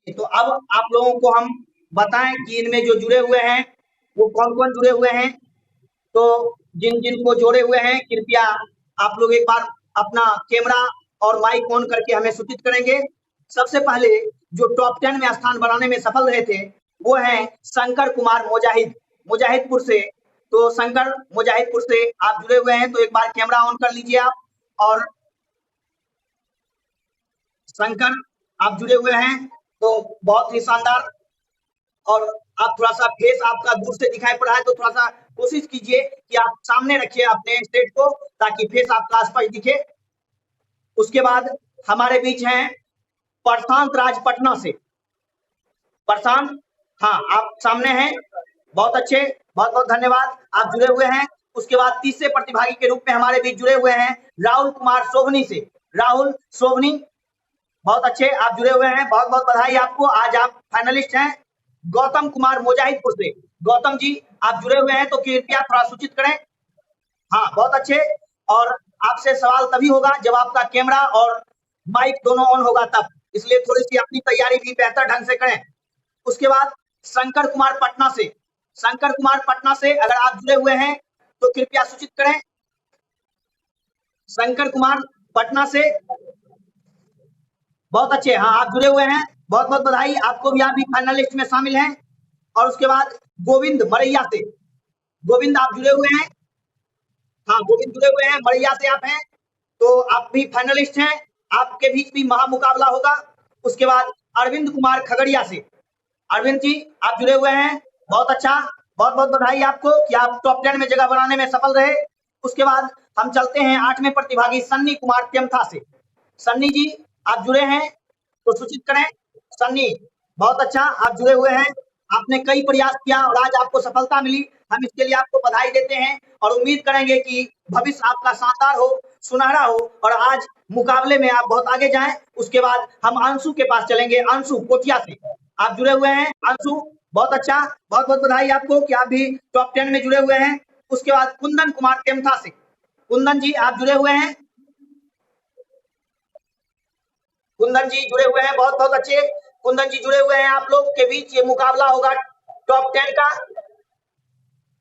तो अब आप लोगों को हम बताएं कि इनमें जो जुड़े हुए हैं वो कौन-कौन जुड़े हुए हैं। तो जिन-जिन को जोड़े हुए हैं कृपया आप लोग एक बार अपना कैमरा और माइक ऑन करके हमें सूचित करेंगे। सबसे पहले जो टॉप 10 में स्थान बनाने में सफल रहे थे वो हैं शंकर कुमार मुजाहिद, मुजाहिदपुर से। तो शंकर मुजाहिदपुर से आप जुड़े हुए हैं तो एक बार कैमरा ऑन कर लीजिए आप। और शंकर आप जुड़े हुए हैं तो बहुत ही शानदार। और आप थोड़ा-सा फेस आपका दूर से दिखाई पड़ रहा है तो थोड़ा-सा कोशिश कीजिए कि आप सामने रखिए अपने स्टेज को ताकि फेस आपका स्पष्ट दिखे। उसके बाद हमारे बीच हैं प्रशांत राज पटना से। प्रशांत, हाँ, आप सामने हैं। बहुत अच्छे, बहुत-बहुत धन्यवाद, आप जुड़े हुए हैं। उसके बाद तीसरे प्रतिभागी के रूप में हमारे बीच जुड़े हुए हैं राहुल कुमार सोभनी से। राहुल सोभनी, बहुत अच्छे, आप जुड़े हुए हैं, बहुत-बहुत बधाई आपको, आज आप फाइनलिस्ट हैं। गौतम कुमार मुजाहिदपुर से। गौतम जी, आप जुड़े हुए हैं तो कृपया थोड़ा सूचित करें। हाँ, बहुत अच्छे। और आपसे सवाल तभी होगा जब आपका कैमरा और माइक दोनों ऑन होगा तब, इसलिए थोड़ी-सी अपनी तैयारी भी बेहतर ढंग से करें। उसके बाद शंकर कुमार पटना से। शंकर कुमार पटना से अगर आप जुड़े हुए हैं तो कृपया सूचित करें। शंकर कुमार पटना से, बहुत अच्छे, हाँ, आप जुड़े हुए हैं, बहुत-बहुत बधाई आपको भी, आप भी फाइनलिस्ट में शामिल हैं। और उसके बाद गोविंद मरैया से। गोविंद आप जुड़े हुए हैं, हाँ, गोविंद जुड़े हुए हैं, मरैया से आप हैं, तो आप भी फाइनलिस्ट हैं, आपके बीच भी महामुकाबला होगा। उसके बाद अरविंद कुमार खगड़िया से। अरविंद जी, आप जुड़े हुए हैं, बहुत अच्छा, बहुत-बहुत बधाई आपको कि आप टॉप 10 में जगह बनाने में सफल रहे। उसके बाद हम चलते हैं 8वें प्रतिभागी सन्नी कुमार तेमथा से। सन्नी जी, आप जुड़े हैं तो सूचित करें। सन्नी, बहुत अच्छा, आप जुड़े हुए हैं, आपने कई प्रयास किया और आज आपको सफलता मिली, हम इसके लिए आपको बधाई देते हैं और उम्मीद करेंगे कि भविष्य आपका शानदार हो, सुनहरा हो और आज मुकाबले में आप बहुत आगे जाएं। उसके बाद हम अंशु के पास चलेंगे, अंशु कोटिया से। आप जुड़े हुए हैं अंशु, बहुत अच्छा, बहुत-बहुत बधाई आपको कि आप भी टॉप 10 में जुड़े हुए हैं। उसके बाद कुंदन कुमार तेमथा से। कुंदन जी, आप जुड़े हुए हैं। कुंदन जी जुड़े हुए हैं, बहुत-बहुत अच्छे। कुंदन जी जुड़े हुए हैं, आप लोग के बीच ये मुकाबला होगा टॉप 10 का।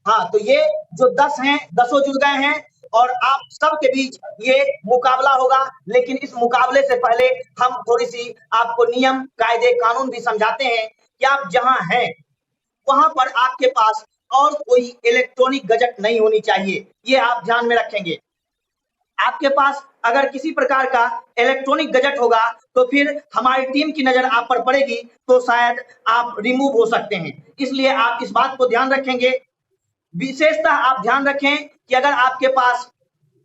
हाँ, तो ये जो 10 हैं, 10 जुड़ गए हैं और आप सबके बीच ये मुकाबला होगा। लेकिन इस मुकाबले से पहले हम थोड़ी-सी आपको नियम, कायदे, कानून भी समझाते हैं कि आप जहाँ हैं, वहाँ पर आपके पास और कोई इलेक्ट्रॉनिक गैजेट नहीं होनी चाहिए, ये आप ध्यान में रखेंगे। आपके पास अगर किसी प्रकार का इलेक्ट्रॉनिक गैजेट होगा तो फिर हमारी टीम की नजर आप पर पड़ेगी तो शायद आप रिमूव हो सकते हैं, इसलिए आप इस बात को ध्यान रखेंगे। विशेषतः आप ध्यान रखें कि अगर आपके पास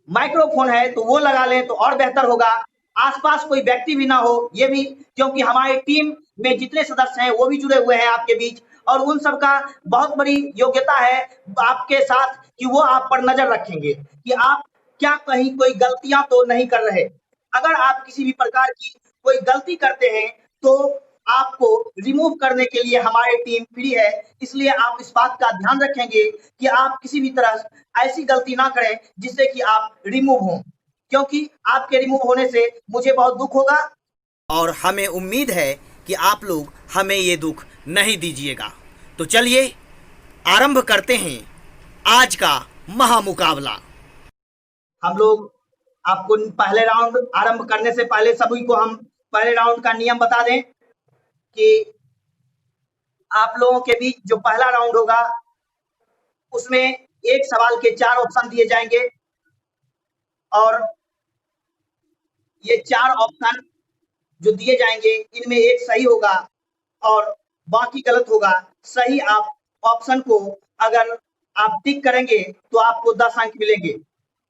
माइक्रोफोन है तो वो लगा लें तो और बेहतर होगा। आसपास कोई व्यक्ति भी ना हो, ये भी, क्योंकि हमारी टीम में जितने सदस्य हैं वो भी जुड़े हुए हैं आपके बीच और उन सबका बहुत बड़ी योग्यता है आपके साथ कि वो आप पर नजर रखेंगे कि आप क्या कहीं कोई गलतियां तो नहीं कर रहे। अगर आप किसी भी प्रकार की कोई गलती करते हैं तो आपको रिमूव करने के लिए हमारी टीम फ्री है, इसलिए आप इस बात का ध्यान रखेंगे कि आप किसी भी तरह ऐसी गलती ना करें जिससे कि आप रिमूव हों, क्योंकि आपके रिमूव होने से मुझे बहुत दुख होगा और हमें उम्मीद है कि आप लोग हमें ये दुख नहीं दीजिएगा। तो चलिए आरंभ करते हैं आज का महामुकाबला। हम लोग आपको पहले राउंड आरंभ करने से पहले सभी को हम पहले राउंड का नियम बता दें कि आप लोगों के बीच जो पहला राउंड होगा उसमें एक सवाल के 4 ऑप्शन दिए जाएंगे और ये 4 ऑप्शन जो दिए जाएंगे इनमें एक सही होगा और बाकी गलत होगा। सही आप ऑप्शन को अगर आप टिक करेंगे तो आपको 10 अंक मिलेंगे।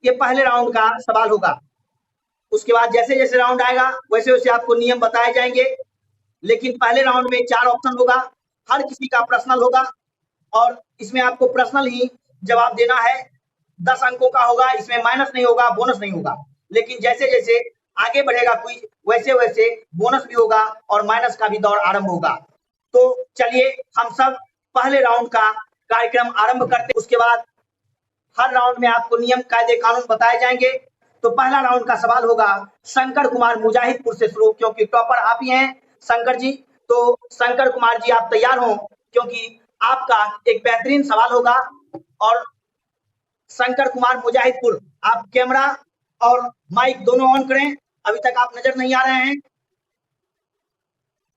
ये पहले राउंड का सवाल होगा। उसके बाद जैसे जैसे राउंड आएगा वैसे वैसे आपको नियम बताए जाएंगे, लेकिन पहले राउंड में 4 ऑप्शन होगा, हर किसी का पर्सनल होगा और इसमें आपको पर्सनल ही जवाब देना है। 10 अंकों का होगा, इसमें माइनस नहीं होगा, बोनस नहीं होगा। लेकिन जैसे जैसे आगे बढ़ेगा क्विज वैसे वैसे बोनस भी होगा और माइनस का भी दौर आरंभ होगा। तो चलिए हम सब पहले राउंड का कार्यक्रम आरंभ करते हैं। उसके बाद हर राउंड में आपको नियम, कायदे, कानून बताए जाएंगे। तो पहला राउंड का सवाल होगा शंकर कुमार मुजाहिदपुर से शुरू, क्योंकि टॉपर आप ही हैं। शंकर जी, तो शंकर कुमार जी आप तैयार हो, क्योंकि आपका एक बेहतरीन सवाल होगा। और शंकर कुमार मुजाहिदपुर, आप कैमरा और माइक दोनों ऑन करें, अभी तक आप नजर नहीं आ रहे हैं।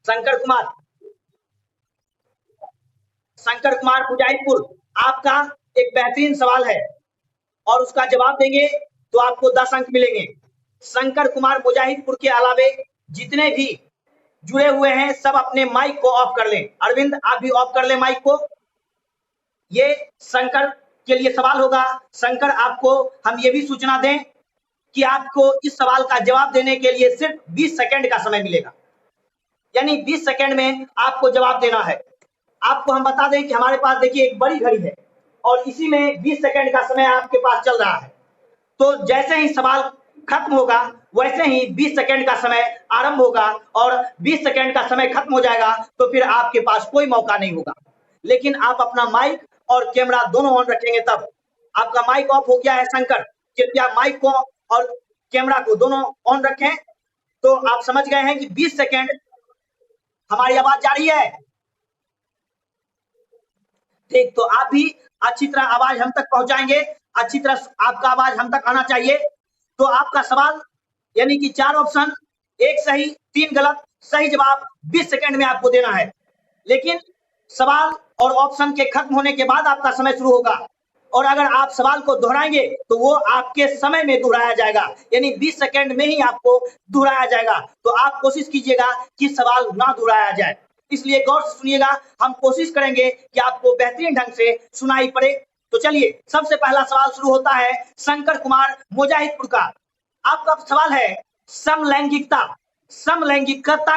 शंकर कुमार मुजाहिदपुर, आपका एक बेहतरीन सवाल है और उसका जवाब देंगे तो आपको 10 अंक मिलेंगे। शंकर कुमार मुजाहिदपुर के अलावे जितने भी जुड़े हुए हैं सब अपने माइक को ऑफ कर लें। अरविंद आप भी ऑफ कर लें माइक को। ये शंकर के लिए सवाल होगा। शंकर, आपको हम ये भी सूचना दें कि आपको इस सवाल का जवाब देने के लिए सिर्फ 20 सेकंड का समय मिलेगा, यानी 20 सेकंड में आपको जवाब देना है। आपको हम बता दें कि हमारे पास देखिए एक बड़ी घड़ी है और इसी में 20 सेकंड का समय आपके पास चल रहा है। तो जैसे ही सवाल खत्म होगा वैसे ही 20 सेकंड का समय आरंभ होगा और 20 सेकंड का समय खत्म हो जाएगा तो फिर आपके पास कोई मौका नहीं होगा। लेकिन आप अपना माइक और कैमरा दोनों ऑन रखेंगे तब। आपका माइक ऑफ हो गया है शंकर, कृपया माइक को और कैमरा को दोनों ऑन रखें। तो आप समझ गए हैं कि 20 सेकंड हमारी आवाज जा रही है। ठीक, तो आप भी अच्छी तरह आवाज हम तक पहुंचाएंगे, अच्छी तरह आपका आवाज हम तक आना चाहिए। तो आपका सवाल यानी कि 4 ऑप्शन, 1 सही 3 गलत, सही जवाब 20 सेकंड में आपको देना है। लेकिन सवाल और ऑप्शन के खत्म होने के बाद आपका समय शुरू होगा और अगर आप सवाल को दोहराएंगे तो वो आपके समय में दोहराया जाएगा, यानी 20 सेकंड में ही आपको दोहराया जाएगा। तो आप कोशिश कीजिएगा कि सवाल ना दोहराया जाए, इसलिए गौर से सुनिएगा। हम कोशिश करेंगे कि आपको बेहतरीन ढंग से सुनाई पड़े। तो चलिए, सबसे पहला सवाल शुरू होता है शंकर कुमार मुजाहिदपुर का। आपका सवाल है समलैंगिकता। समलैंगिकता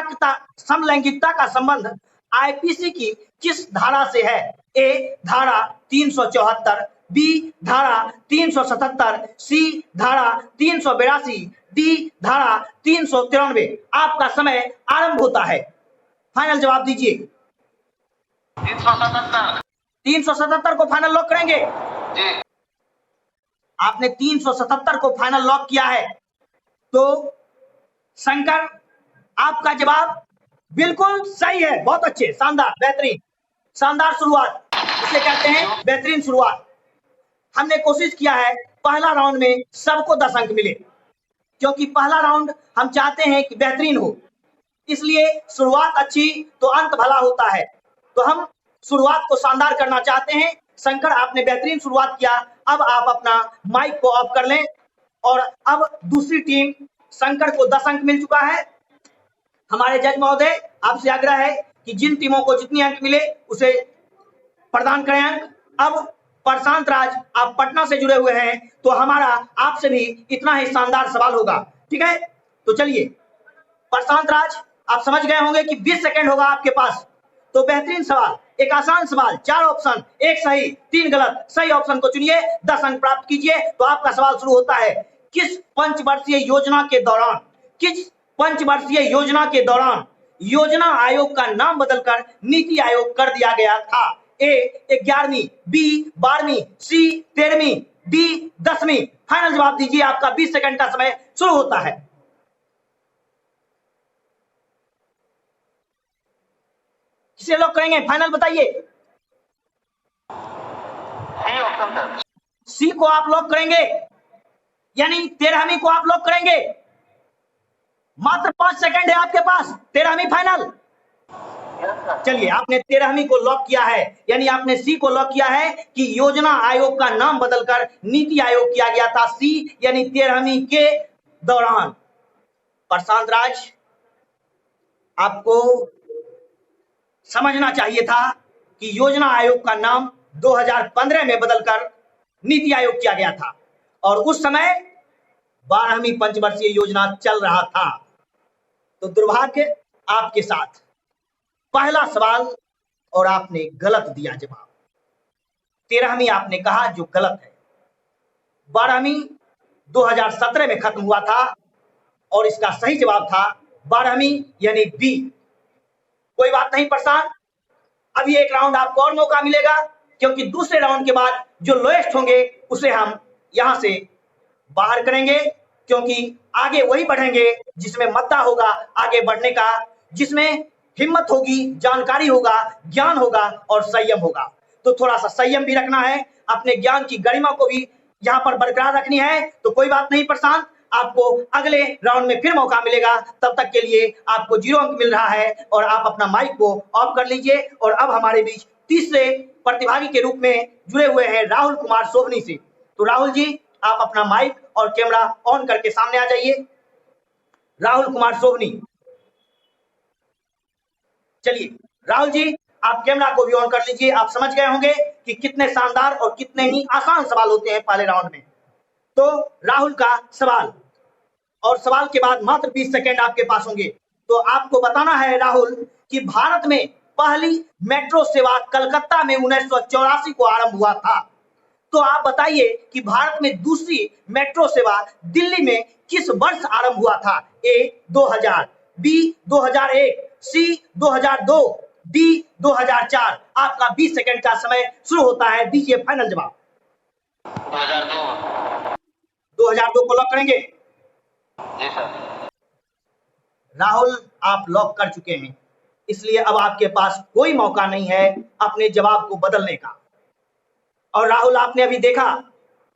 का संबंध आईपीसी की किस धारा से है? ए धारा 374, बी धारा 377, सी धारा 382, डी धारा 393। आपका समय आरंभ होता है, फाइनल जवाब दीजिए। 377 को फाइनल लॉक करेंगे जी। आपने 377 को फाइनल लॉक किया है। तो शंकर, आपका जवाब बिल्कुल सही है। बहुत अच्छे, शानदार, बेहतरीन, शानदार शुरुआत, इसे कहते हैं बेहतरीन शुरुआत। हमने कोशिश किया है पहला राउंड में सबको 10 अंक मिले, क्योंकि पहला राउंड हम चाहते हैं कि बेहतरीन हो, इसलिए शुरुआत अच्छी तो अंत भला होता है। तो हम शुरुआत को शानदार करना चाहते हैं। शंकर, आपने बेहतरीन शुरुआत किया। अब आप अपना माइक को ऑफ कर लें और अब दूसरी टीम, शंकर को 10 अंक मिल चुका है। हमारे जज महोदय, आपसे आग्रह है कि जिन टीमों को जितने अंक मिले उसे प्रदान करें अंक। अब प्रशांत राज, आप पटना से जुड़े हुए हैं तो हमारा आपसे भी इतना ही शानदार सवाल होगा, ठीक है? तो चलिए प्रशांत राज, आप समझ गए होंगे कि 20 सेकंड होगा आपके पास। तो बेहतरीन सवाल, एक आसान सवाल, 4 ऑप्शन, 1 सही 3 गलत, सही ऑप्शन को चुनिए, 10 अंक प्राप्त कीजिए। तो आपका सवाल शुरू होता है, किस पंचवर्षीय योजना के दौरान योजना आयोग का नाम बदलकर नीति आयोग कर दिया गया था? ए 11वीं, बी 12वीं, सी 13वीं, डी 10वीं। फाइनल जवाब दीजिए, आपका 20 सेकंड का समय शुरू होता है। किसे लॉक करेंगे, फाइनल बताइए। सी को आप लॉक करेंगे, यानी 13वीं को आप लॉक करेंगे। मात्र 5 सेकंड है आपके पास, 13वीं फाइनल। चलिए, आपने 13वीं को लॉक किया है, यानी आपने सी को लॉक किया है कि योजना आयोग का नाम बदलकर नीति आयोग किया गया था, सी यानी 13वीं के दौरान। प्रशांत राज, आपको समझना चाहिए था कि योजना आयोग का नाम 2015 में बदलकर नीति आयोग किया गया था और उस समय 12वीं पंचवर्षीय योजना चल रहा था। तो दुर्भाग्य आपके साथ, पहला सवाल और आपने गलत दिया जवाब। 13वीं आपने कहा जो गलत है। 12वीं 2017 में खत्म हुआ था और इसका सही जवाब था 12वीं यानी बी। कोई बात नहीं प्रशांत, अभी एक राउंड आपको और मौका मिलेगा, क्योंकि दूसरे राउंड के बाद जो लोएस्ट होंगे उसे हम यहां से बाहर करेंगे, क्योंकि आगे वही बढ़ेंगे जिसमें मद्दा होगा आगे बढ़ने का, जिसमें हिम्मत होगी, जानकारी होगा, ज्ञान होगा और संयम होगा। तो थोड़ा सा संयम भी रखना है, अपने ज्ञान की गरिमा को भी यहाँ पर बरकरार रखनी है। तो कोई बात नहीं प्रशांत, आपको अगले राउंड में फिर मौका मिलेगा। तब तक के लिए आपको 0 अंक मिल रहा है और आप अपना माइक को ऑफ कर लीजिए। और अब हमारे बीच तीसरे प्रतिभागी के रूप में जुड़े हुए हैं राहुल कुमार सोभनी से। तो राहुल जी, आप अपना माइक और कैमरा ऑन करके सामने आ जाइए। राहुल कुमार सोभनी, चलिए राहुल जी, आप कैमरा को भी ऑन कर लीजिए। आप समझ गए होंगे कि कितने शानदार और कितने ही आसान सवाल होते हैं पहले राउंड में। तो राहुल का सवाल, और सवाल के बाद मात्र 20 सेकेंड आपके पास होंगे। तो आपको बताना है राहुल कि भारत में पहली मेट्रो सेवा कलकत्ता में 1984 को आरंभ हुआ था। तो आप बताइए कि भारत में दूसरी मेट्रो सेवा दिल्ली में किस वर्ष आरंभ हुआ था? ए 2000, बी 2001, सी 2002, डी 2004। आपका 20 सेकेंड का समय शुरू होता है, दीजिए फाइनल जवाब। 2002। 2002 को लॉक करेंगे? जी सर। राहुल, आप लॉक कर चुके हैं, इसलिए अब आपके पास कोई मौका नहीं है अपने जवाब को बदलने का। और राहुल, आपने अभी देखा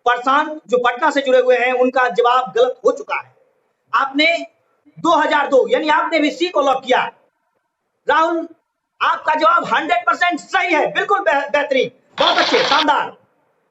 प्रशांत जो पटना से जुड़े हुए हैं उनका जवाब गलत हो चुका है। आपने 2002 यानी आपने भी सी को लॉक किया। राहुल, आपका जवाब 100% सही है, बिल्कुल बेहतरीन, बहुत अच्छे, शानदार।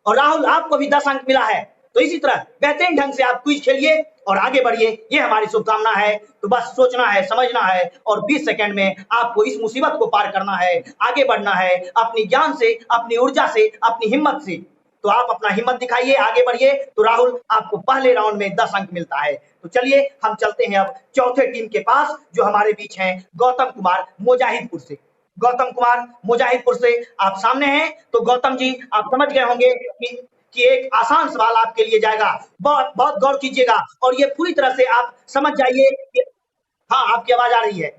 और राहुल, आपको भी 10 अंक मिला है। तो इसी तरह बेहतरीन ढंग से आप क्विज खेलिए और आगे बढ़िए, ये हमारी शुभकामना है। तो बस सोचना है, समझना है और 20 सेकंड में आपको इस मुसीबत को पार करना है, आगे बढ़ना है अपनी ज्ञान से, अपनी ऊर्जा से, अपनी हिम्मत से। तो आप अपना हिम्मत दिखाइए, आगे बढ़िए। तो राहुल, आपको पहले राउंड में 10 अंक मिलता है। तो चलिए हम चलते हैं अब चौथे टीम के पास, जो हमारे बीच हैं गौतम कुमार मुजाहिदपुर से। गौतम कुमार मुजाहिदपुर से आप सामने हैं। तो गौतम जी, आप समझ गए होंगे कि एक आसान सवाल आपके लिए जाएगा। बहुत बहुत गौर कीजिएगा और ये पूरी तरह से आप समझ जाइए कि हाँ, आपकी आवाज आ रही है।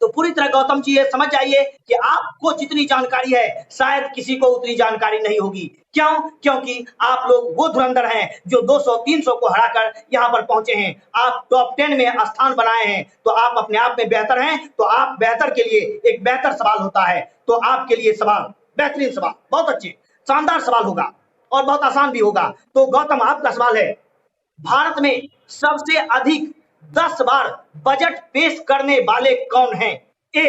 तो पूरी तरह गौतम जी ये समझ जाइए कि आपको जितनी जानकारी है शायद किसी को उतनी जानकारी नहीं होगी। क्यों? क्योंकि आप लोग वो धुरंधर हैं जो 200-300 को हराकर यहाँ पर पहुंचे हैं। आप टॉप 10 में स्थान बनाए हैं, तो आप अपने आप में बेहतर हैं। तो आप बेहतर के लिए एक बेहतर सवाल होता है। तो आपके लिए सवाल बेहतरीन सवाल, बहुत अच्छे, शानदार सवाल होगा और बहुत आसान भी होगा। तो गौतम, आपका सवाल है, भारत में सबसे अधिक 10 बार बजट पेश करने वाले कौन हैं? A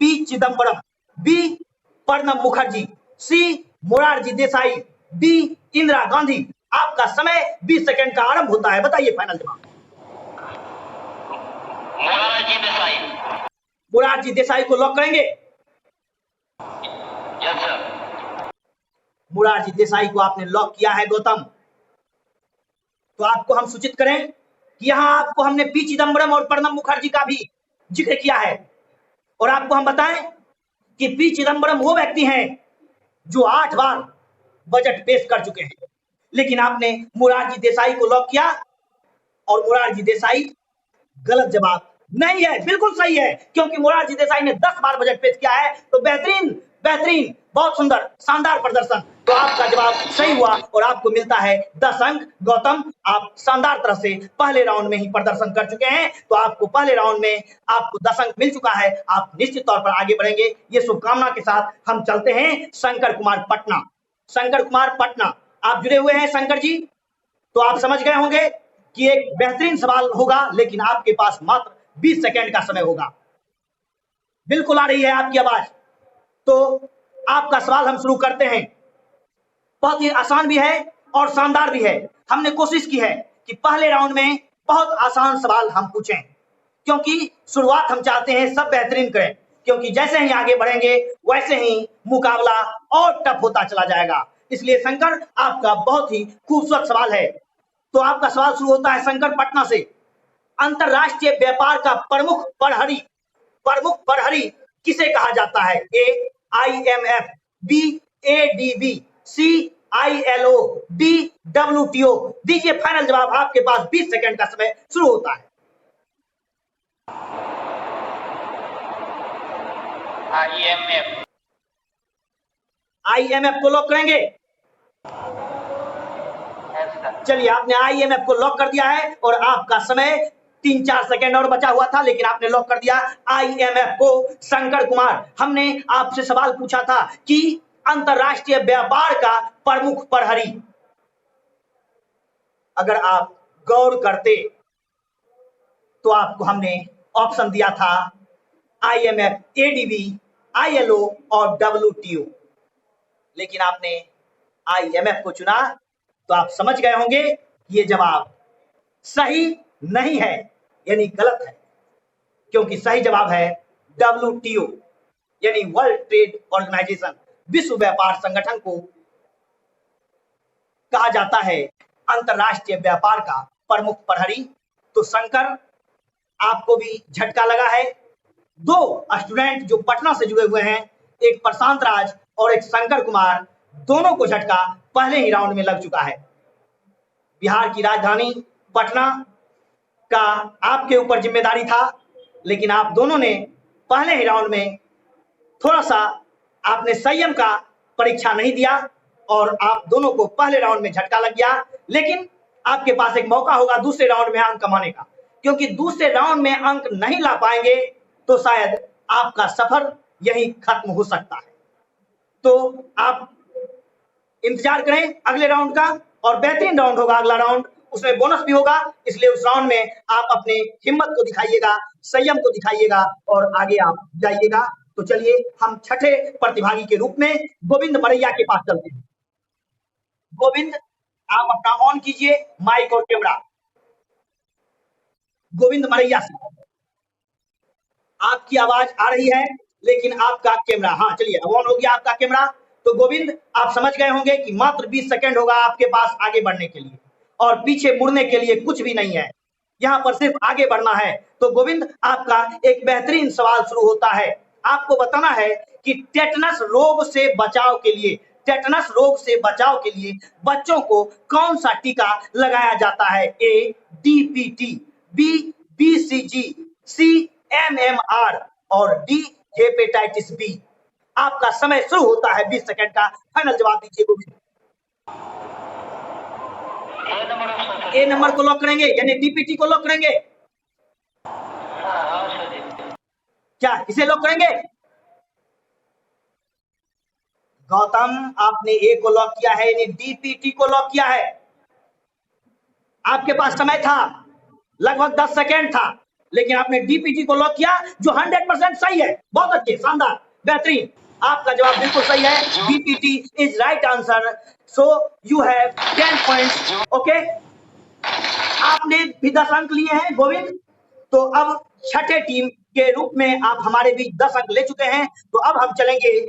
P Chidambaram, B Pranab Mukherjee, C Morarji Desai, D Indira Gandhi. आपका समय 20 सेकंड का आरंभ होता है, बताइए फाइनल जवाब। मोरारजी देसाई। मोरारजी देसाई को लॉक करेंगे? Yes sir. मोरारजी देसाई को आपने लॉक किया है गौतम। तो आपको हम सूचित करें कि यहाँ आपको हमने पी चिदम्बरम और प्रणब मुखर्जी का भी जिक्र किया है। और आपको हम बताएं कि पी चिदम्बरम वो व्यक्ति हैं जो 8 बार बजट पेश कर चुके हैं, लेकिन आपने मोरारजी देसाई को लॉक किया और मोरारजी देसाई गलत जवाब नहीं है, बिल्कुल सही है, क्योंकि मोरारजी देसाई ने 10 बार बजट पेश किया है। तो बेहतरीन बेहतरीन, बहुत सुंदर, शानदार प्रदर्शन। तो आपका जवाब सही हुआ और आपको मिलता है 10 अंक। गौतम, आप शानदार तरह से पहले राउंड में ही प्रदर्शन कर चुके हैं। तो आपको पहले राउंड में आपको 10 अंक मिल चुका है। आप निश्चित तौर पर आगे बढ़ेंगे, ये शुभकामना के साथ हम चलते हैं शंकर कुमार पटना। शंकर कुमार पटना, आप जुड़े हुए हैं शंकर जी। तो आप समझ गए होंगे कि एक बेहतरीन सवाल होगा, लेकिन आपके पास मात्र 20 सेकंड का समय होगा। बिल्कुल आ रही है आपकी आवाज। तो आपका सवाल हम शुरू करते हैं। बहुत ही आसान भी है और शानदार भी है। हमने कोशिश की है कि पहले राउंड में बहुत आसान सवाल हम पूछें, क्योंकि शुरुआत हम चाहते हैं सब बेहतरीन करें, क्योंकि जैसे ही आगे बढ़ेंगे वैसे ही मुकाबला और टफ होता चला जाएगा। इसलिए शंकर, आपका बहुत ही खूबसूरत सवाल है। तो आपका सवाल शुरू होता है शंकर पटना से। अंतरराष्ट्रीय व्यापार का प्रमुख प्रहरी किसे कहा जाता है? ए IMF, बी ADB, सी ILO, डी WTO। दीजिए फाइनल जवाब, आपके पास 20 सेकंड का समय शुरू होता है। IMF को लॉक करेंगे? चलिए, आपने IMF को लॉक कर दिया है और आपका समय 3-4 सेकंड और बचा हुआ था, लेकिन आपने लॉक कर दिया IMF को। शंकर कुमार, हमने आपसे सवाल पूछा था कि अंतरराष्ट्रीय व्यापार का प्रमुख प्रहरी, अगर आप गौर करते तो आपको हमने ऑप्शन दिया था IMF, ADB, ILO और WTO, लेकिन आपने IMF को चुना, तो आप समझ गए होंगे ये जवाब सही नहीं है, यानी गलत है, क्योंकि सही जवाब है WTO, यानी वर्ल्ड ट्रेड ऑर्गेनाइजेशन, विश्व व्यापार संगठन को कहा जाता है अंतरराष्ट्रीय व्यापार का प्रमुख प्रहरी। तो शंकर, आपको भी झटका लगा है। 2 स्टूडेंट जो पटना से जुड़े हुए हैं, एक प्रशांत राज और एक शंकर कुमार, दोनों को झटका पहले ही राउंड में लग चुका है। बिहार की राजधानी पटना का आपके ऊपर जिम्मेदारी था, लेकिन आप दोनों ने पहले ही राउंड में थोड़ा सा आपने संयम का परीक्षा नहीं दिया और आप दोनों को पहले राउंड में झटका लग गया। लेकिन आपके पास एक मौका होगा दूसरे राउंड में अंक कमाने का, क्योंकि दूसरे राउंड में अंक नहीं ला पाएंगे तो शायद आपका सफर यहीं खत्म हो सकता है। तो आप इंतजार करें अगले राउंड का, और बेहतरीन राउंड होगा अगला राउंड, उसमें बोनस भी होगा, इसलिए उस राउंड में आप अपने हिम्मत को दिखाइएगा, संयम को दिखाइएगा और आगे आप जाइएगा। तो चलिए हम छठे प्रतिभागी के रूप में गोविंद मरैया के पास चलते हैं। गोविंद, आप अपना ऑन कीजिए माइक और कैमरा। गोविंद मरैया से आपकी आवाज आ रही है, लेकिन आपका कैमरा, हाँ चलिए अब ऑन हो गया आपका कैमरा। तो गोविंद, आप समझ गए होंगे कि मात्र 20 सेकंड होगा आपके पास आगे बढ़ने के लिए, और पीछे मुड़ने के लिए कुछ भी नहीं है, यहाँ पर सिर्फ आगे बढ़ना है। तो गोविंद, आपका एक बेहतरीन सवाल शुरू होता है। आपको बताना है कि टेटनस रोग से बचाव के लिए, टेटनस रोग से बचाव के लिए बच्चों को कौन सा टीका लगाया जाता है? A DPT, B BCG, C MMR और D हेपेटाइटिस B। आपका समय शुरू होता है 20 सेकंड का। फाइनल जवाब दीजिए गोविंद। A नंबर को लॉक करेंगे, यानी DPT को लॉक करेंगे? क्या इसे लॉक करेंगे? गौतम, आपने A को लॉक किया है, यानी DPT को लॉक किया है। आपके पास समय था, लगभग 10 सेकंड था, लेकिन आपने DPT को लॉक किया, जो 100% सही है। बहुत अच्छे, शानदार, बेहतरीन, आपका जवाब बिल्कुल सही है। DPT is right answer, so you have 10 points. Okay, आपने भी 10 अंक लिए हैं गोविंद। तो अब छठे टीम के रूप में आप हमारे बीच 10 अंक ले चुके हैं। तो अब हम चलेंगे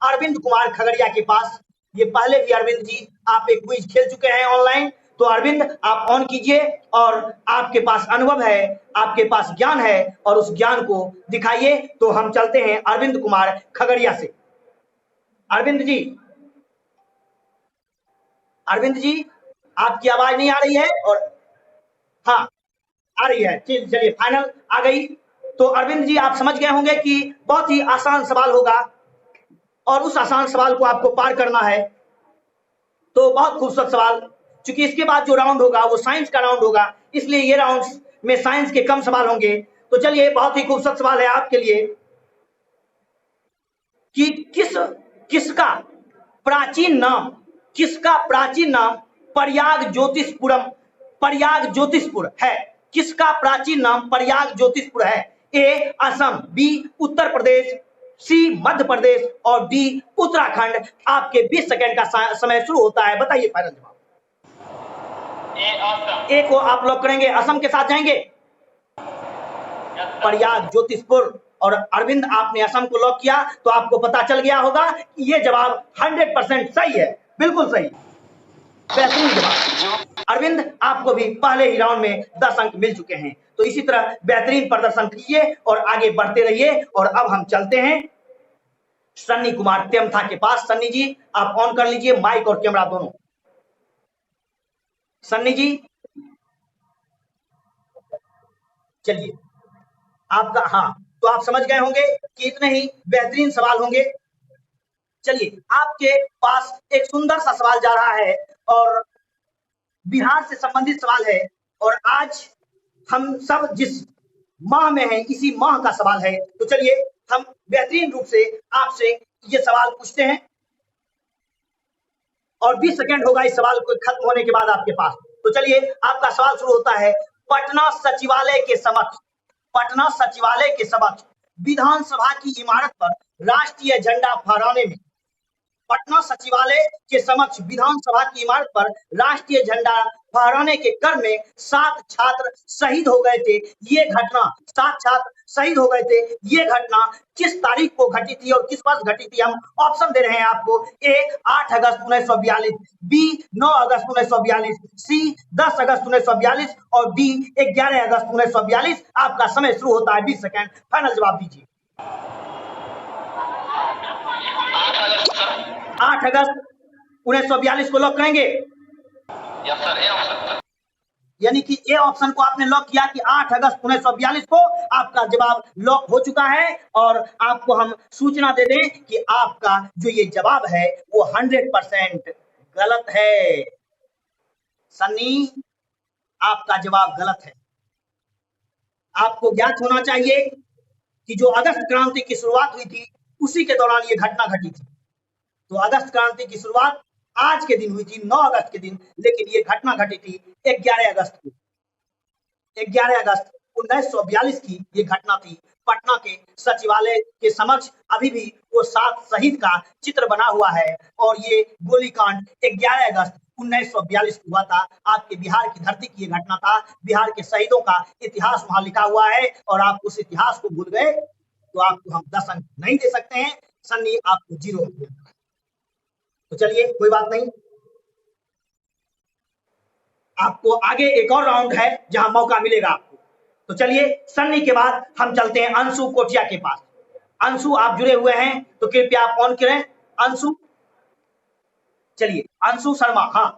अरविंद कुमार खगड़िया के पास। ये पहले भी अरविंद जी आप एक क्विज खेल चुके हैं ऑनलाइन। तो अरविंद, आप ऑन कीजिए, और आपके पास अनुभव है, आपके पास ज्ञान है, और उस ज्ञान को दिखाइए। तो हम चलते हैं अरविंद कुमार खगड़िया से। अरविंद जी, अरविंद जी, आपकी आवाज नहीं आ रही है, और हाँ आ रही है, चलिए फाइनल आ गई। तो अरविंद जी, आप समझ गए होंगे कि बहुत ही आसान सवाल होगा, और उस आसान सवाल को आपको पार करना है। तो बहुत खूबसूरत सवाल, क्योंकि इसके बाद जो राउंड होगा वो साइंस का राउंड होगा, इसलिए ये राउंड में साइंस के कम सवाल होंगे। तो चलिए, बहुत ही खूबसूरत सवाल है आपके लिए कि किसका प्राचीन नाम प्रयाग ज्योतिषपुर है? किसका प्राचीन नाम प्रयाग ज्योतिषपुर है? A Assam, B Uttar Pradesh, C Madhya Pradesh और D उत्तराखंड। आपके 20 सेकंड का समय शुरू होता है, बताइए फाइनल जवाब। A को आप लॉक करेंगे, असम के साथ जाएंगे? प्रयाग ज्योतिषपुर। और अरविंद, आपने असम को लॉक किया, तो आपको पता चल गया होगा कि ये जवाब 100% सही है, बिल्कुल सही, बेहतरीन जवाब। अरविंद, आपको भी पहले ही राउंड में 10 अंक मिल चुके हैं। तो इसी तरह बेहतरीन प्रदर्शन कीजिए और आगे बढ़ते रहिए। और अब हम चलते हैं सन्नी कुमार तेमथा के पास। सन्नी जी, आप ऑन कर लीजिए माइक और कैमरा दोनों। सन्नी जी, चलिए आपका, हाँ, तो आप समझ गए होंगे कि इतने ही बेहतरीन सवाल होंगे। चलिए, आपके पास एक सुंदर सा सवाल जा रहा है, और बिहार से संबंधित सवाल है। और आज हम सब जिस माह में हैं इसी माह का सवाल है। तो चलिए हम बेहतरीन रूप से आपसे ये सवाल पूछते हैं और 20 सेकंड होगा इस सवाल को खत्म होने के बाद आपके पास। तो चलिए आपका सवाल शुरू होता है। पटना सचिवालय के समक्ष विधानसभा की इमारत पर राष्ट्रीय झंडा फहराने में पटना सचिवालय के समक्ष विधानसभा की इमारत पर राष्ट्रीय झंडा फहराने के क्रम में 7 छात्र शहीद हो गए थे। ये घटना 7 छात्र शहीद हो गए थे। ये घटना किस तारीख को घटी थी और किस वर्ष घटी थी? हम ऑप्शन दे रहे हैं आपको। ए 8 अगस्त 1942, बी 9 अगस्त 1942, सी 10 अगस्त 1942 और डी 11 अगस्त 1942। आपका समय शुरू होता है 20 सेकंड। फाइनल जवाब दीजिए। 8 अगस्त 1942 को लॉक करेंगे? Yes sir, A option. यानी कि ए ऑप्शन को आपने लॉक किया कि 8 अगस्त 1942 को आपका जवाब लॉक हो चुका है। और आपको हम सूचना दे दें कि आपका जो ये जवाब है वो 100% गलत है। सन्नी, आपका जवाब गलत है। आपको ज्ञात होना चाहिए कि जो अगस्त क्रांति की शुरुआत हुई थी उसी के दौरान ये घटना घटी थी। तो अगस्त क्रांति की शुरुआत आज के दिन हुई थी 9 अगस्त के दिन, लेकिन ये घटना घटी थी 11 अगस्त को। 11 अगस्त 1942 की ये घटना थी। पटना के सचिवालय के समक्ष अभी भी वो 7 शहीद का चित्र बना हुआ है और ये गोलीकांड 11 अगस्त 1942 को हुआ था। आपके बिहार की धरती की ये घटना था। बिहार के शहीदों का इतिहास वहां लिखा हुआ है और आप उस इतिहास को भूल गए तो आपको हम 10 अंक नहीं दे सकते हैं। सन्नी, आपको 0 अंक देना है। तो चलिए कोई बात नहीं, आपको आगे एक और राउंड है जहां मौका मिलेगा आपको। तो चलिए सन्नी के बाद हम चलते हैं अंशु कोटिया के पास। अंशु, आप जुड़े हुए हैं तो कृपया आप ऑन करें। अंशु, चलिए अंशु शर्मा। हाँ,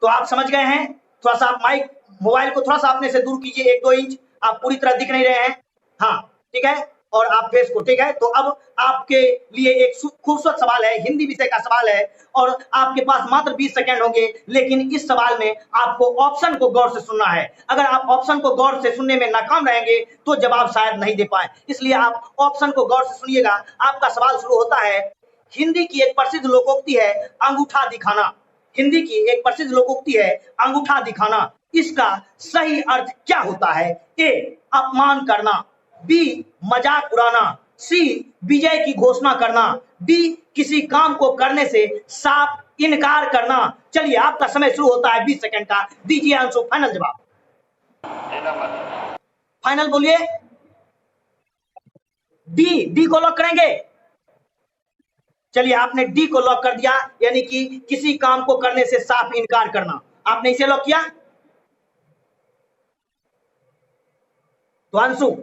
तो आप समझ गए हैं। थोड़ा सा आप माइक मोबाइल को थोड़ा सा अपने से दूर कीजिए 1-2 इंच। आप पूरी तरह दिख नहीं रहे हैं। हाँ ठीक है, और आप फेस को, ठीक है। तो अब आपके लिए एक खूबसूरत सवाल है, हिंदी विषय का सवाल है और आपके पास मात्र 20 सेकंड होंगे। लेकिन इस सवाल में आपको ऑप्शन को गौर से सुनना है। अगर आप ऑप्शन को गौर से सुनने में नाकाम रहेंगे तो जवाब शायद नहीं दे पाए, इसलिए आप ऑप्शन को गौर से सुनिएगा। आपका सवाल शुरू होता है। हिंदी की एक प्रसिद्ध लोकोक्ति है अंगूठा दिखाना। हिंदी की एक प्रसिद्ध लोकोक्ति है अंगूठा दिखाना। इसका सही अर्थ क्या होता है? ए अपमान करना, बी मजाक उड़ाना, सी विजय की घोषणा करना, डी किसी काम को करने से साफ इनकार करना। चलिए आपका समय शुरू होता है 20 सेकंड का। दीजिए अंशु फाइनल जवाब। फाइनल बोलिए। डी को लॉक करेंगे? चलिए आपने डी को लॉक कर दिया, यानी कि किसी काम को करने से साफ इनकार करना। आपने इसे लॉक किया। तो अंशु,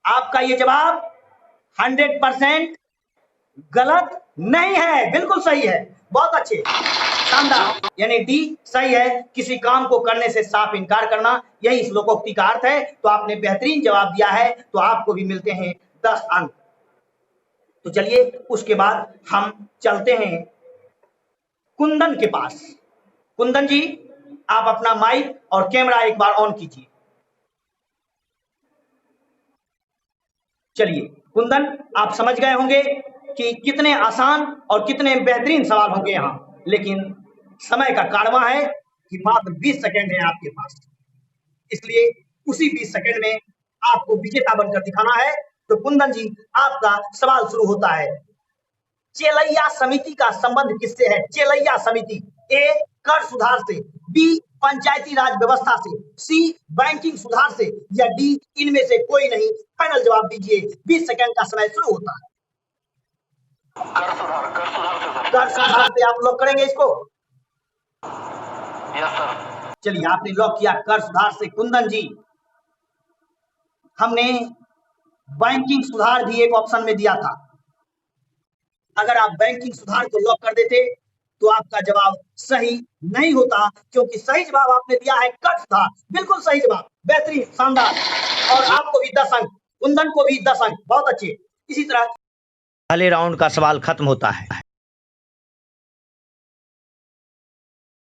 आपका ये जवाब 100% गलत नहीं है, बिल्कुल सही है। बहुत अच्छे, शानदार। यानी डी सही है, किसी काम को करने से साफ इनकार करना, यही इस लोकोक्ति का अर्थ है। तो आपने बेहतरीन जवाब दिया है, तो आपको भी मिलते हैं 10 अंक। तो चलिए उसके बाद हम चलते हैं कुंदन के पास। कुंदन जी, आप अपना माइक और कैमरा एक बार ऑन कीजिए। चलिए कुंदन, आप समझ गए होंगे कि कितने आसान और कितने बेहतरीन सवाल होंगे यहाँ, लेकिन समय का कारवां है कि मात्र 20 सेकंड है आपके पास, इसलिए उसी 20 सेकंड में आपको विजेता बनकर दिखाना है। तो कुंदन जी, आपका सवाल शुरू होता है। चेलैया समिति का संबंध किससे है? चेलैया समिति, ए कर सुधार से, बी पंचायती राज व्यवस्था से, सी बैंकिंग सुधार से, या डी इनमें से कोई नहीं। फाइनल जवाब दीजिए। 20 सेकंड का समय शुरू होता है। कर सुधार से आप लॉक करेंगे इसको? Yes sir. चलिए आपने लॉक किया कर सुधार से। कुंदन जी, हमने बैंकिंग सुधार भी एक ऑप्शन में दिया था। अगर आप बैंकिंग सुधार को लॉक कर देते तो आपका जवाब सही नहीं होता, क्योंकि सही जवाब आपने दिया है कर सुधार। बिल्कुल सही जवाब, बेहतरीन, शानदार। और आपको भी 10 अंक, कुंदन को भी 10 अंक। बहुत अच्छे। इसी तरह पहले राउंड का सवाल खत्म होता है।